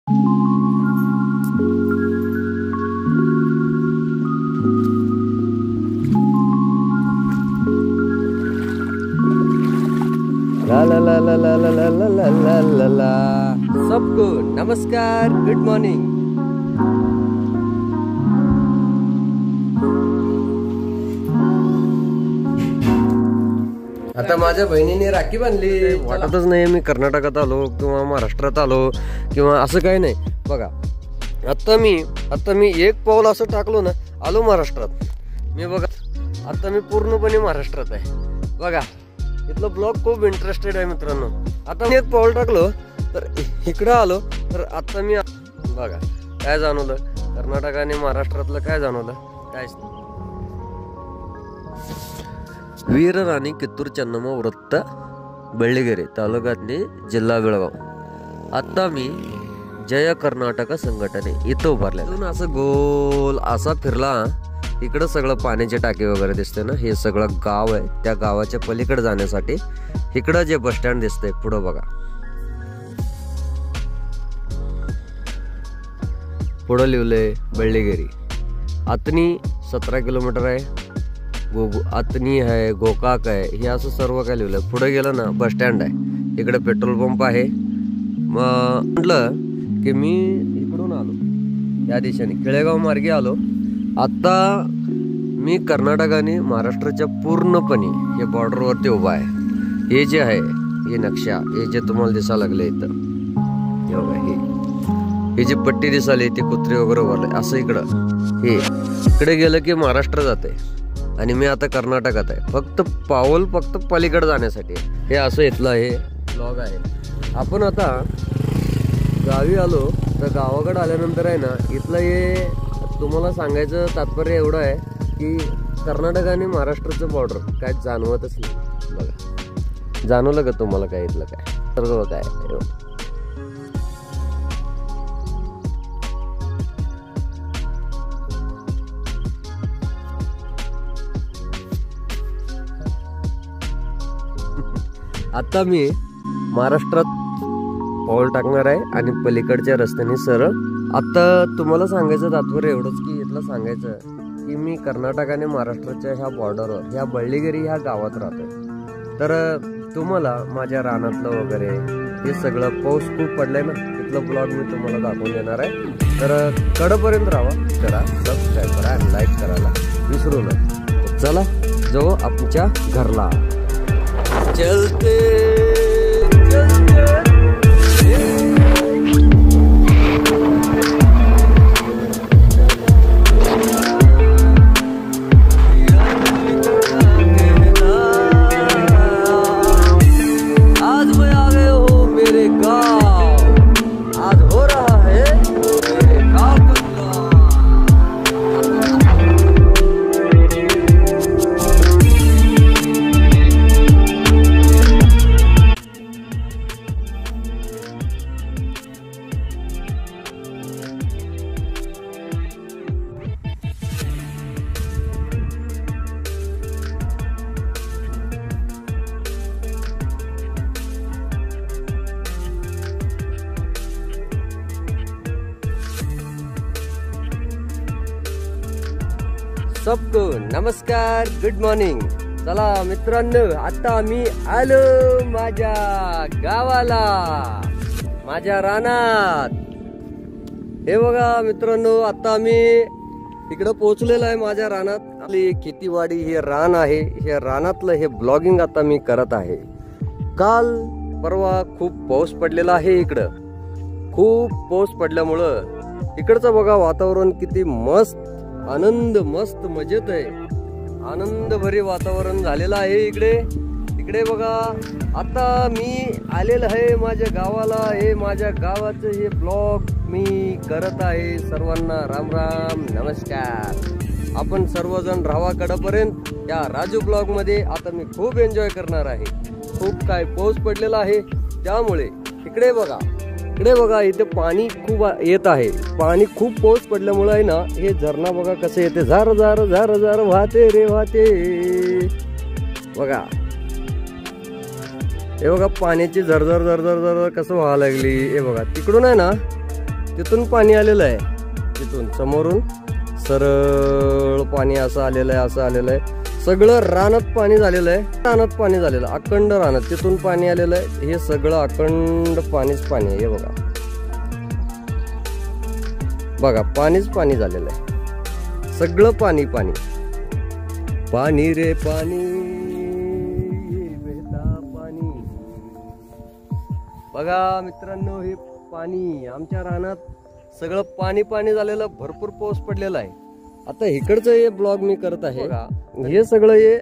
ला ला ला ला ला ला ला ला ला ला ला। सबको नमस्कार, गुड मॉर्निंग। आता माझ्या बहिणीने राखी बांधली, वाटतच नाही मी कर्नाटकात आलो किंवा महाराष्ट्रात आलो किंवा असं काही नाही। बघा आता मी एक पाऊल असं टाकलो ना, आलो महाराष्ट्रात मी। बघा आता मी पूर्णपणे महाराष्ट्रात आहे। बघा इथलं ब्लॉग खूप इंटरेस्टेड आहे मित्रांनो। आता मी एक पाऊल टाकलो तर इकडं आलो, तर आता मी बघा काय जाणवलं, कर्नाटक आणि महाराष्ट्रातलं काय जाणवलं, कायच नाही। वीर राणी कित्तूर चेन्नम्मा वृत्त बेळ्ळिगेरे तालुक्यातली जिल्हा बेळगाव। आता मी जय कर्नाटक संघटने इथं उभारले। असं गोल असा फिरला, इकडं सगळं पाण्याचे टाके वगैरे दिसते ना, हे सगळं गाव आहे। त्या गावाच्या पलीकडे जाण्यासाठी इकडं जे बस स्टँड दिसतंय पुढं बघा, पुढं लिहिलंय बेळ्ळिगेरी। आतनी 17 किलोमीटर आहे, आतनी आहे, गोकाक आहे, हे असं सर्व काय लिहिलंय। पुढे गेलं ना बस स्टँड आहे, इकडे पेट्रोल पंप आहे। मग म्हटलं की मी इकडून आलो, या दिशेने केळेगाव मार्गे आलो। आता मी कर्नाटक आणि महाराष्ट्राच्या पूर्णपणे हे बॉर्डरवरती उभा आहे। हे जे आहे हे नक्षा, हे जे तुम्हाला दिसायला लागले इथं, हे जी पट्टी दिसाली ती कुत्री वगैरे उभारले असं इकडं। हे इकडे गेलं की महाराष्ट्र जाते आणि मी आता कर्नाटकात आहे, फक्त पलीकडे जाण्यासाठी। हे असं इथलं हे ब्लॉग आहे। आपण आता गावी आलो, तर गावाकडे आल्यानंतर आहे ना, इथलं हे तुम्हाला सांगायचं तात्पर्य एवढं आहे की कर्नाटक आणि महाराष्ट्राचं बॉर्डर काय जाणवतच नाही। बघा जाणवलं का तुम्हाला काय इथलं काय सर्व काय? आता मी महाराष्ट्रात पाऊल टाकणार आहे आणि पलीकडच्या रस्त्याने सरळ। आता तुम्हाला सांगायचं तात्पर्य एवढंच की इथलं सांगायचं की मी कर्नाटक आणि महाराष्ट्राच्या ह्या बॉर्डरवर, ह्या बेळ्ळिगेरी ह्या गावात राहतोय। तर तुम्हाला माझ्या रानातलं वगैरे हे सगळं पाऊस खूप पडलाय ना, तिथलं ब्लॉग मी तुम्हाला दाखवून देणार आहे। तर कडपर्यंत राहा, करा सबस्क्राईब करा आणि लाईक करायला विसरू नका। चला जाऊ आमच्या घरला। चलते चलते सबको नमस्कार, गुड मॉर्निंग। चला मित्रांनो, आता मी आलो माझ्या गावाला, माझ्या रानात। हे बघा मित्रांनो, आता मी इकडे पोहोचलेलो आहे माझ्या रानात। आपली खेतीवाडी हे रान आहे, हे रानातलं हे ब्लॉगिंग आता मी करत आहे। काल परवा खूप पाऊस पडलेला आहे, इकडं खूप पाऊस पडल्यामुळं इकडचं बघा वातावरण किती मस्त, आनंद मस्त मजेत आहे, आनंदभरी वातावरण झालेलं आहे इकडे। इकडे बघा आता मी आलेलं आहे माझ्या गावाला। हे माझ्या गावाचं हे ब्लॉग मी करत आहे। सर्वांना राम राम नमस्कार। आपण सर्वजण राहा कडपर्यंत या राजू ब्लॉग मध्ये। आता मी खूप एन्जॉय करणार आहे। खूप काय पाऊस पडलेला आहे, त्यामुळे इकडे बघा इथे पाणी खूप येत आहे। पाणी खूप पाऊस पडल्यामुळे आहे ना, हे झरणा बघा कसं येते, झार झार झार झार वाहते रे वाहते। बघा हे बघा पाण्याची झरझर झरझर झर कसं व्हायला लागली। हे बघा तिकडून आहे ना, तिथून पाणी आलेलं आहे, तिथून समोरून सरळ पाणी असं आलेलं आहे, असं आलेलं आहे. सगळं रानात पाणी झालेलं आहे, रानात पाणी झालेलं अखंड रानात, तिथून पाणी आलेलं आहे. हे सगळं अखंड पाणीच पाणी आहे. हे बघा बघा, पाणीच पाणी झालेलं आहे, सगळं पाणी पाणी. पाणी रे पाणी पाणी. बघा मित्रांनो, हे पाणी आमच्या रानात सगळं पाणी पाणी झालेलं, भरपूर पाऊस पडलेला आहे. आता इकडचं हे ब्लॉग मी करत आहे. हे सगळं हे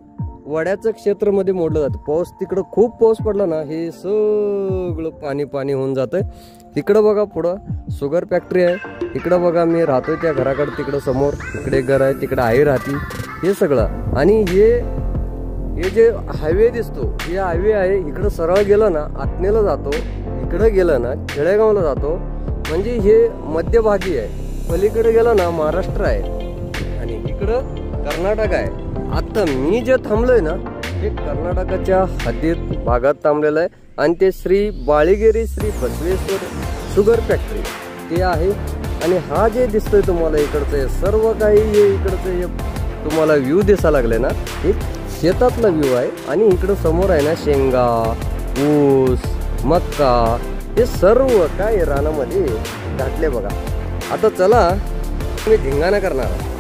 वड्याचं क्षेत्र मध्ये मोडलं जातं. पाऊस तिकडं खूप पाऊस पडला ना, हे सगळं पाणी पाणी होऊन जातंय. तिकडं बघा पुढं शुगर फॅक्टरी आहे, इकडं बघा मी राहतोय त्या घराकडे, तिकडं समोर इकडे घर आहे, तिकडं आई राहती. हे सगळं आणि हे जे हायवे दिसतो, हे हायवे आहे. इकडं सरळ गेलं ना आत्नेला जातो, इकडं गेलं ना खेडेगावला जातो, म्हणजे हे मध्यभागी आहे. पलीकडे गेलं ना महाराष्ट्र आहे आणि इकडं कर्नाटक आहे. आता मी जे थांबलोय ना, हे कर्नाटकाच्या हद्दीत भागात थांबलेलं आहे आणि ते श्री बाळीगिरी श्री बसवेश्वर शुगर फॅक्टरी ते आहे. आणि हा जे दिसतोय तुम्हाला इकडचं सर्व काही, हे इकडचं हे तुम्हाला व्ह्यू दिसायला लागले ना, हे शेतातला व्ह्यू आहे. आणि इकडं समोर आहे ना शेंगा, ऊस, मक्का, हे सर्व काय रानामध्ये घातले बघा. आता चला मी धिंगाणा करणार आहे.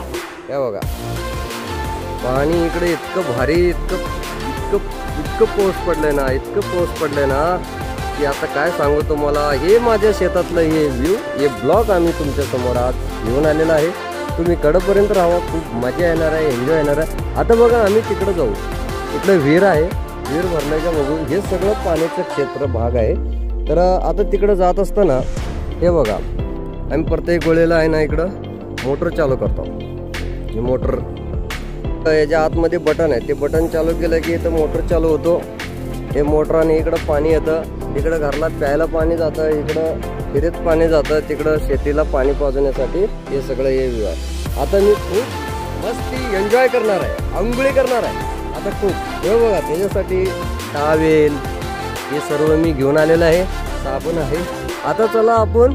हे बघा पाणी इकडे इतकं भारी, इतकं इतकं इतकं पाऊस पडलंय ना, इतकं पाऊस पडलंय ना की आता काय सांगू तुम्हाला. हे माझ्या शेतातलं हे व्ह्यू, हे ब्लॉग आम्ही तुमच्या समोर आज घेऊन आलेला आहे. तुम्ही कडपर्यंत राहा, खूप मजा येणार आहे, एन्जॉय येणार आहे. आता बघा आम्ही तिकडं जाऊ, तिकडे विहीर आहे, विहीर भरण्याच्या बघू. हे सगळं पाण्याचं क्षेत्र भाग आहे. तर आता तिकडं जात असताना हे बघा आम्ही प्रत्येक वेळेला आहे ना इकडं मोटर चालू करतो. ही मोटर, याच्या आतमध्ये बटन आहे, ते बटन चालू केलं की इथं मोटर चालू होतो. हे मोटराने इकडं पाणी येतं, तिकडं घरला प्यायला पाणी जातं, इकडं फिरीत पाणी जातं, तिकडं शेतीला पाणी पाजवण्यासाठी हे सगळं हे व्ह्यू आहे. आता मी खूप मस्ती एन्जॉय करणार आहे, आंघोळी करणार आहे आता खूप. हे बघा त्याच्यासाठी टावेल हे सर्व मी घेऊन आलेलं आहे, साबण आहे. आता चला आपण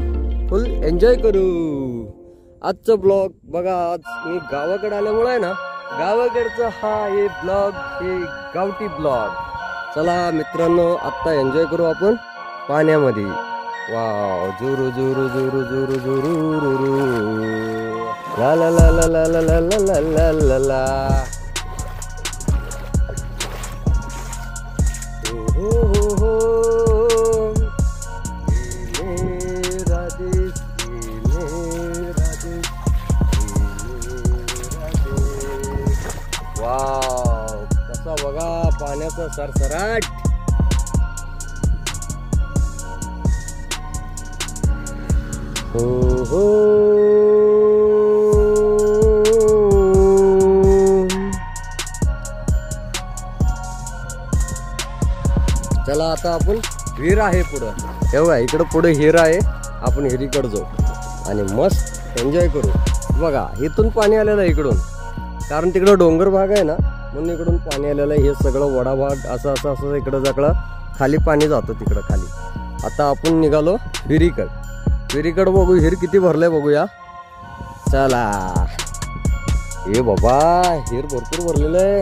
फुल एन्जॉय करू आजचं ब्लॉग. बघा आज मी गावाकडे आल्यामुळे आहे ना, गावाकडचं हा हे ब्लॉग, हे गावठी ब्लॉग. चला मित्रांनो, आता एन्जॉय करू आपण पाण्यामध्ये. वाव, जुरू जुरू जुरू जुरू जुरू रुरू, ला ला ला ला ला ला ला ला ला ला ला. हो हो हो, वाव, कसा बघा पाण्याचा सरसराट. हो हो, चला आता आपण विहीर आहे पुढं. एवढा इकडं पुढे हिर आहे, आपण हिरीकडे जाऊ आणि मस्त एन्जॉय करू. बघा इथून पाणी आलेलं आहे इकडून, कारण तिकडं डोंगर भाग आहे ना, म्हणून इकडून पाणी आलेलं आहे. हे सगळं वडा भाग असं असं असं इकडं जाकडं खाली पाणी जातं तिकडं खाली. आता आपण निघालो विहिरीकड. विहिरीकड बघू हिर किती भरलंय बघूया. चला. हे बाबा हिर भरपूर भरलेलं आहे,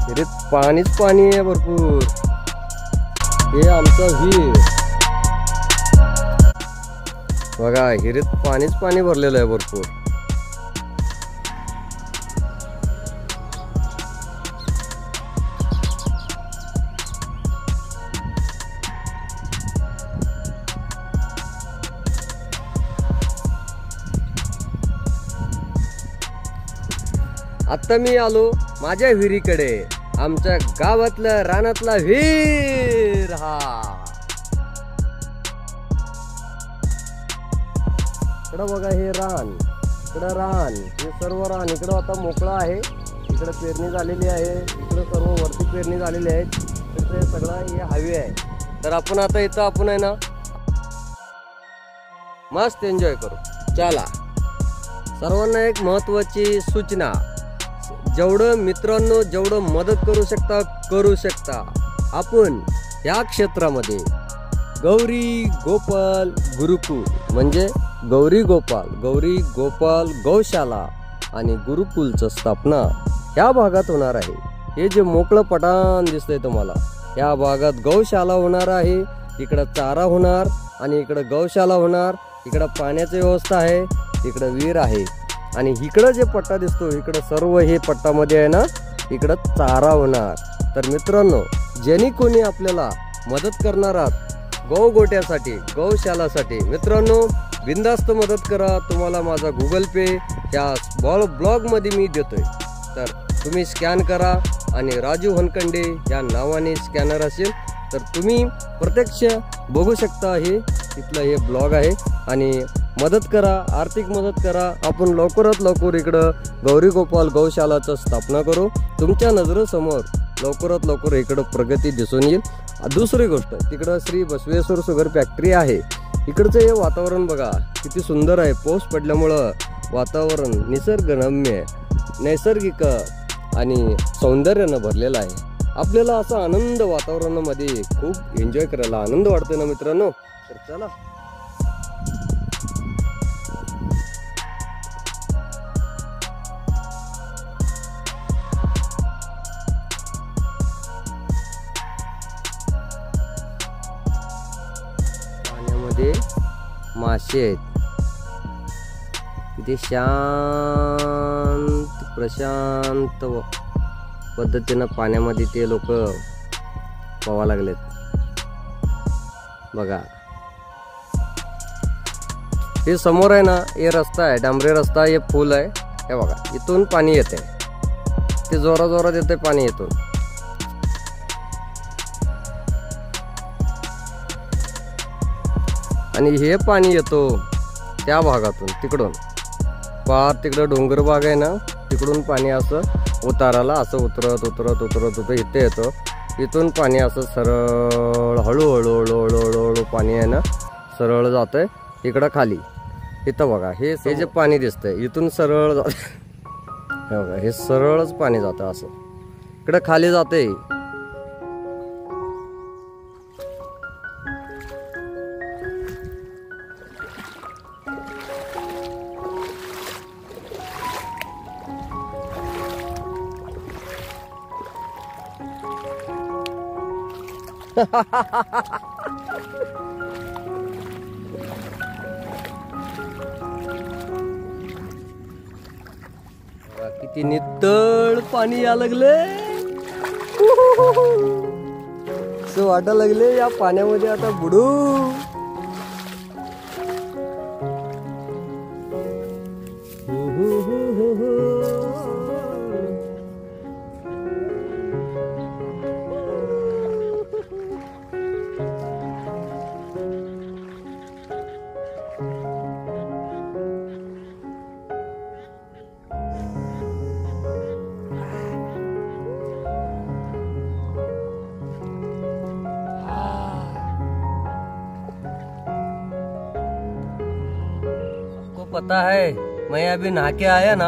हिरीत पाणीच पाणी आहे भरपूर. हे आमचं विहीर बघा, हिरीत पाणीच पाणी भरलेलं आहे भरपूर. आता मी आलो माझ्या विहिरीकडे, आमच्या गावातल्या रानातला विहीर. हा इकडं बघा, हे रान, इकडं रान, हे सर्व रान इकडं आता मोकळा आहे. इकडं पेरणी झालेली आहे, इकडं सर्व वरती पेरणी झालेली आहे. इकडं सगळं हे हायवे आहे. तर आपण आता इथं आपण आहे ना मस्त एन्जॉय करू. चला. सर्वांना एक महत्वाची सूचना, जेवढं मित्रांनो जेवढं मदत करू शकता आपण या क्षेत्रामध्ये गौरी गोपाल गुरुकुल म्हणजे गौरी गोपाल गौशाला आणि गुरुकुलचं स्थापना ह्या भागात होणार आहे। हे जे मोकळं पटान दिसतंय तुम्हाला, या भागात गौशाला होणार आहे। इकडं चारा होणार आणि इकडं गौशाला होणार। इकडं पाण्याची व्यवस्था आहे, इकडं विहीर आहे आणि इकडं जे पट्टा दिसतो इकडं सर्व हे पट्टामध्ये आहे ना, इकडं चारा होणार। तर मित्रांनो, ज्यांनी कोणी आपल्याला मदत करणार आहात गौगोट्यासाठी गौशालासाठी, मित्रांनो बिंदास्त मदत करा। तुम्हाला माझा गुगल पे या ब्लॉग मध्ये मी देतोय, तर तुम्ही स्कॅन करा आणि राजू हनकंडे या नावाने स्कॅनर असेल तर तुम्ही प्रत्यक्ष बघू शकता। हे तिथलं हे ब्लॉग आहे आणि मदत करा, आर्थिक मदत करा। आपण लवकरात लवकर इकडं गौरी गोपाल गौशालाचं स्थापना करू। तुमच्या नजरेसमोर लवकरात लवकर इकडं प्रगती दिसून येईल। दुसरी गोष्ट, तिकडं श्री बसवेश्वर शुगर फॅक्टरी आहे। इकडचं हे वातावरण बघा किती सुंदर आहे। पाऊस पडल्यामुळं वातावरण निसर्गरम्य नैसर्गिक आणि सौंदर्यानं भरलेलं आहे। आपल्याला असं आनंद वातावरणामध्ये खूप एन्जॉय करायला आनंद वाटतो ना मित्रांनो। तर चला पाण्यामध्ये मासे आहेत, किती शांत प्रशांत पद्धतीनं पाण्यामध्ये ते लोक पोहायला लागलेत बघा। हे समोर आहे ना, हे रस्ता आहे, डांबरी रस्ता, हे पूल आहे, हे बघा इथून पाणी येते, ते जोरात येते पाणी इथून। आणि हे पाणी येतो त्या भागातून, तिकडून पार तिकडं डोंगर भाग आहे ना, तिकडून पाणी असं उताराला असं उतरत इथे येतं। इथून पाणी असं सरळ हळूहळू पाणी आहे ना सरळ जातंय इकडं खाली। इथं बघा हे जे पाणी दिसतंय इथून सरळ जात, हे बघा हे सरळच पाणी जातं असं इकडं खाली जाते। किती नितळ पाणी या लागले, असं वाटायला लागले या पाण्यामध्ये आता बुडू। पता है मैं अभी नहा के आया ना,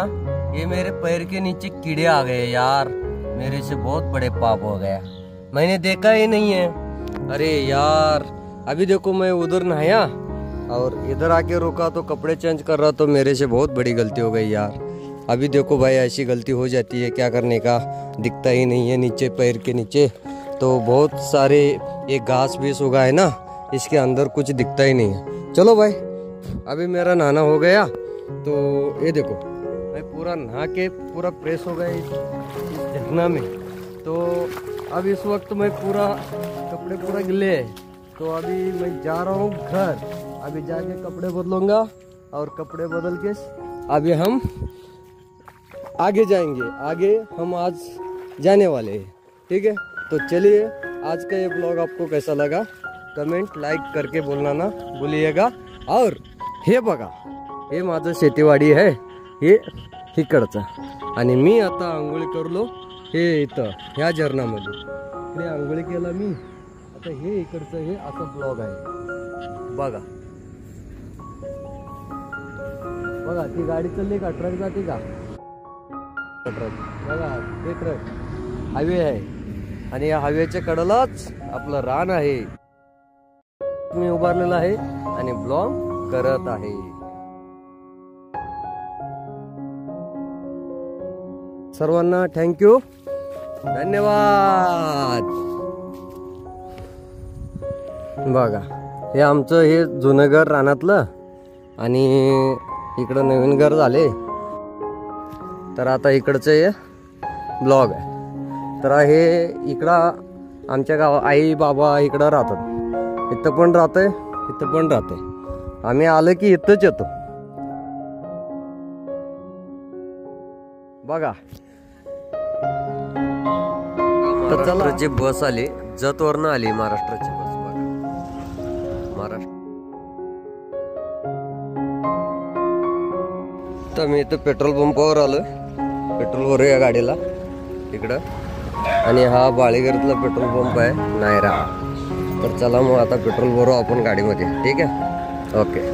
ये मेरे पैर के नीचे कीड़े आ गए यार, मेरे से बहुत बड़े पाप हो गया, मैंने देखा ही नहीं है। अरे यार अभी देखो मैं उधर नहाया और इधर आके रुका तो कपड़े चेंज कर रहा, तो मेरे से बहुत बड़ी गलती हो गई यार। अभी देखो भाई ऐसी गलती हो जाती है, क्या करने का, दिखता ही नहीं है नीचे पैर के नीचे तो बहुत सारे ये घास भी उगा है ना, इसके अंदर कुछ दिखता ही नहीं है। चलो भाई अभी मेरा नहाना हो गया, तो ये देखो मैं पूरा नहा के पूरा फ्रेश हो गया इस झरना में। तो अब इस वक्त मैं पूरा कपड़े पूरा गिले है, तो अभी मैं जा रहा हूँ घर। अभी जाके कपड़े बदलूंगा और कपड़े बदल के अभी हम आगे जाएंगे। आगे हम आज जाने वाले हैं, ठीक है। तो चलिए आज का ये ब्लॉग आपको कैसा लगा कमेंट लाइक करके बोलना ना भूलिएगा। और हे बघा हे माझं शेतीवाडी आहे, हे इकडचं आणि मी आता आंघोळी करलो हे इथं ह्या झरणामध्ये, इकडे आंघोळी केला मी। आता हे इकडचं हे असं ब्लॉग आहे बघा। बघा ती गाडी चालली का, ट्रक जाते का, ट्रक बघा ते ट्रक हायवे आहे आणि या हायवेच्या कडेलाच आपलं रान आहे, मी उभारलेला आहे आणि ब्लॉग करत आहे. सर्वांना थँक्यू, धन्यवाद. बघा हे आमचं हे जुनं घर रानातलं आणि इकडं नवीन घर झाले. तर आता इकडचं हे ब्लॉग आहे. तर हे इकडं आमच्या गावात आई बाबा इकडं राहतात. इथं पण राहतंय, इथं पण राहतंय. आम्ही आलं की इथंच येतो. बघा महाराष्ट्राची बस आली, जतवरनं आली महाराष्ट्राची बस. बघा महाराष्ट्र. तर मी इथं पेट्रोल पंपावर आलो. पेट्रोल भरू या गाडीला इकडं. आणि हा बाळेगरीतला पेट्रोल पंप आहे, नायरा. तर चला मग आता पेट्रोल भरू आपण गाडीमध्ये. ठीक आहे, ओके.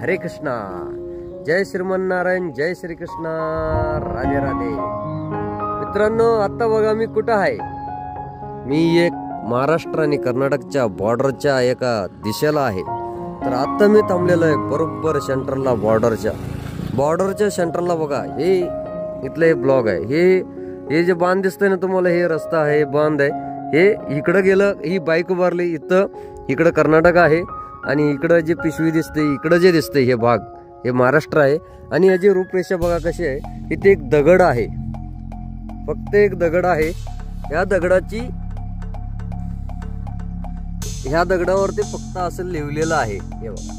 हरे कृष्णा, जय श्रीमन्नारायण, जय श्री कृष्ण, राधे राधे. मित्रांनो आता बघा मी कुठं आहे. मी एक महाराष्ट्र आणि कर्नाटकच्या बॉर्डरच्या एका दिशेला आहे. तर आता मी थांबलेलो आहे बरोबर सेंटरला, बॉर्डरच्या सेंटरला. बघा हे इथलं हे ब्लॉग आहे. हे जे बांध दिसतंय ना तुम्हाला, हे रस्ता आहे, बांध आहे. हे इकडं गेलं, ही बाईक उभारली इथं, इकडं कर्नाटक आहे. आणि इकडं जे पिशवी दिसते, इकडं जे दिसते हे भाग, हे महाराष्ट्र आहे. आणि याची रूपरेषा बघा कशी आहे. इथे एक दगड आहे, फक्त एक दगड आहे. ह्या दगडावरती फक्त असं लिहिलेलं आहे हे बघा.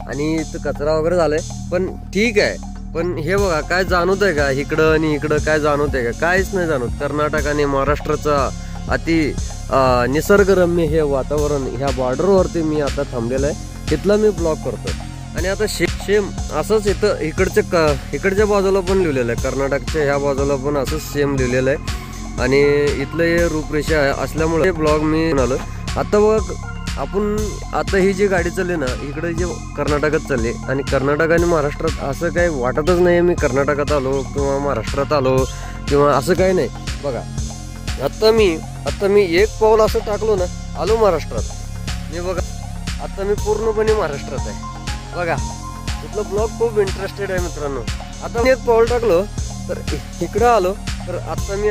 आणि इथं कचरा वगैरे झालाय, पण ठीक आहे. पण हे बघा काय जाणवत आहे का, इकडं आणि इकडं काय जाणवत आहे का? काहीच नाही जाणवत. कर्नाटक आणि महाराष्ट्राचा अति निसर्गरम्य हे वातावरण, ह्या बॉर्डरवरती मी आता थांबलेलं आहे. इथला मी ब्लॉग करतो. आणि आता सेम असंच इथं इकडच्या बाजूला पण लिहिलेलं आहे, कर्नाटकच्या ह्या बाजूला पण असंच सेम लिहिलेलं आहे. आणि इथलं हे रूपरेषा असल्यामुळे ब्लॉग मी आलो. आता बघ आपण आता ही जी गाडी चालली ना, इकडे जे कर्नाटकात चालली. आणि कर्नाटक आणि महाराष्ट्रात असं काही वाटतच नाही मी कर्नाटकात आलो किंवा महाराष्ट्रात आलो किंवा असं काही नाही. बघा आता मी एक पाऊल असं टाकलो ना, आलो महाराष्ट्रात. मी बघा आता मी पूर्णपणे महाराष्ट्रात आहे. बघा इथलं ब्लॉग खूप इंटरेस्टेड आहे मित्रांनो. आता मी एक पाऊल टाकलो तर इकडं आलो. तर आता मी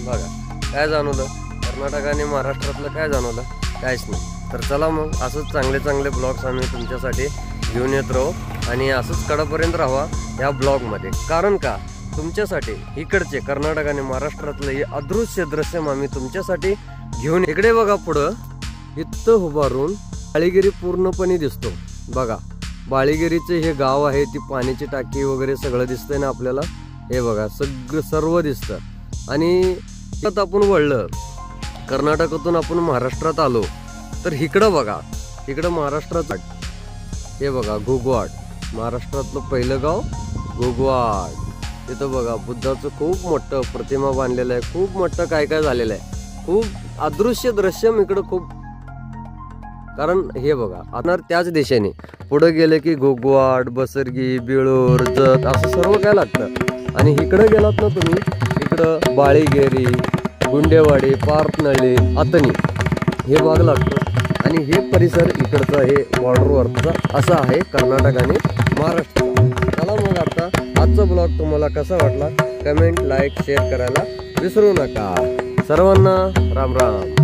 बघा काय जाणवलं, कर्नाटक आणि महाराष्ट्रातलं काय जाणवलं, काहीच नाही. तर चला मग असंच चांगले ब्लॉग्स आम्ही तुमच्यासाठी घेऊन येत राहू. आणि असंच कडापर्यंत राहा या ब्लॉगमध्ये. कारण का तुमच्यासाठी इकडचे कर्नाटक आणि महाराष्ट्रातलं हे अदृश्य दृश्य आम्ही तुमच्यासाठी घेऊन. इकडे बघा पुढं इथं उभारून बाळेगिरी पूर्णपणे दिसतो. बघा बाळेगिरीचे हे गाव आहे, ती पाण्याची टाकी वगैरे सगळं दिसतंय ना आपल्याला. हे बघा सर्व दिसतं. आणि आपण वळलं कर्नाटकातून आपण महाराष्ट्रात आलो तर इकडं बघा, इकडं महाराष्ट्रात हे बघा घुगवाड, महाराष्ट्रातलं पहिलं गाव घुगवाड. तिथं बघा बुद्धाचं खूप मोठं प्रतिमा बांधलेलं आहे, खूप मोठं काय झालेलं आहे. खूप अदृश्य दृश्य इकडं खूप. कारण हे बघा आता त्याच दिशेने पुढे गेले की घुगवाड, बसरगी, बिळूर, जत असं सर्व काय लागतं. आणि इकडं गेलात ना तुम्ही, इकडं बाळेगिरी, गुंडेवाडी, पारतनळी, अतनी हे भाग लागतं. आणि हे परिसर इकडचा हे बॉर्डरवरचा असा आहे कर्नाटक आणि महाराष्ट्र. चला मग आता आजचा ब्लॉग तुम्हाला कसा वाटला कमेंट, लाईक, शेअर करायला विसरू नका. सर्वांना राम राम.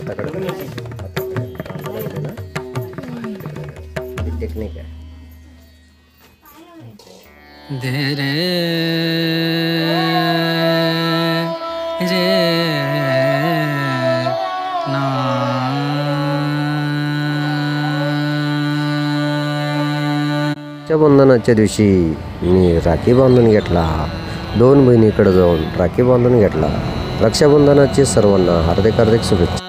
हाताकडे बांधून ना टेक्निक आहे. धे रे रे ना. रक्षाबंधनाच्या दिवशी मी राखी बांधून घेतला. 2 बहिणीकडे जाऊन राखी बांधून घेतला. रक्षाबंधनाची सर्वांना हार्दिक शुभेच्छा.